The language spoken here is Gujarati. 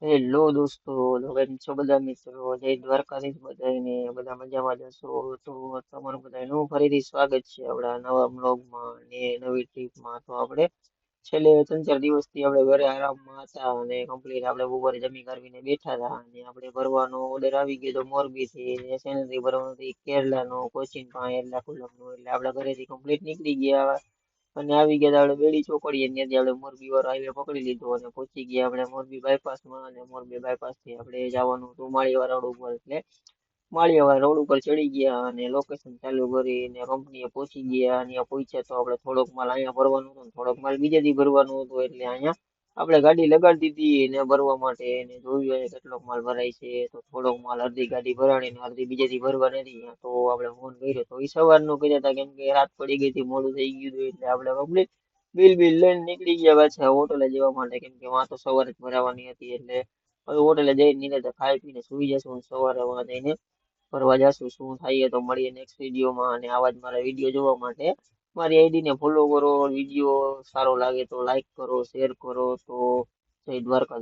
હેલો દોસ્તો, તો કેમ છો બધા મિત્રો? જય દ્વારકાધીશ બધાને, બધા મજામાં જ હશો. તો તમારું બધાનું ફરીથી સ્વાગત છે આપણા નવા બ્લોગમાં ને નવી ટ્રીપમાં. તો આપણે છેલ્લે 3-4 દિવસથી આપણે ઘરે આરામમાં હતા અને કમ્પ્લીટ આપણે બપોરે જમી કરવીને બેઠા હતા અને આપણે ભરવાનો ઓર્ડર આવી ગયો તો મોરબીથી ને સેનેટરી ભરવાનું હતું કેરલાનો કોચિન પાસે એર્નાકુલમનો. એટલે આપણા ઘરેથી કમ્પ્લીટ નીકળી ગયા અને આવી ગયા તા આપણે બેડી ચોકડીએ. ત્યાંથી આપણે મોરબી વાળો હાઈવે પકડી લીધો અને પહોંચી ગયા આપણે મોરબી બાયપાસમાં. અને મોરબી બાયપાસ થી આપણે જવાનું હતું માળીયા રોડ ઉપર. એટલે માળિયાવાળા રોડ ઉપર ચડી ગયા અને લોકેશન ચાલુ કરીને કંપનીએ પહોંચી ગયા. અહીંયા પહોંચ્યા તો આપણે થોડોક માલ અહીંયા ભરવાનું હતું ને થોડોક માલ બીજે દી ભરવાનું હતું. એટલે અહીંયા આપણે ગાડી લગાડી દીધી ને ભરવા માટે ને જોયું અહીંયા કેટલોક માલ ભરાય છે. તો થોડોક માલ અડધી ગાડી ભરાણી ને અડધી બીજે દી ભરવા નથી. તો આપણે ફોન કર્યો તો એ સવારનો કર્યા હતા કેમ કે રાત પડી ગઈ હતી, મોડું થઈ ગયું હતું. એટલે આપણે કમ્પ્લીટ બિલ લઈને નીકળી ગયા પાછા હોટલે જવા માટે કેમ કે વાં તો સવારે જ ભરાવાની હતી. એટલે હવે હોટલે જઈને નિરાંતે ખાઈ પીને સુઈ જશું અને સવારે વાં જઈને ફરવા જાશું. શું થાય એ તો મળીએ નેક્સ્ટ વિડીયોમાં. અને આવા જ મારા વિડીયો જોવા માટે મારી આઈડી ને ફોલો કરો. વિડીયો સારો લાગે તો લાઈક કરો, શેર કરો. તો જય દ્વારકા.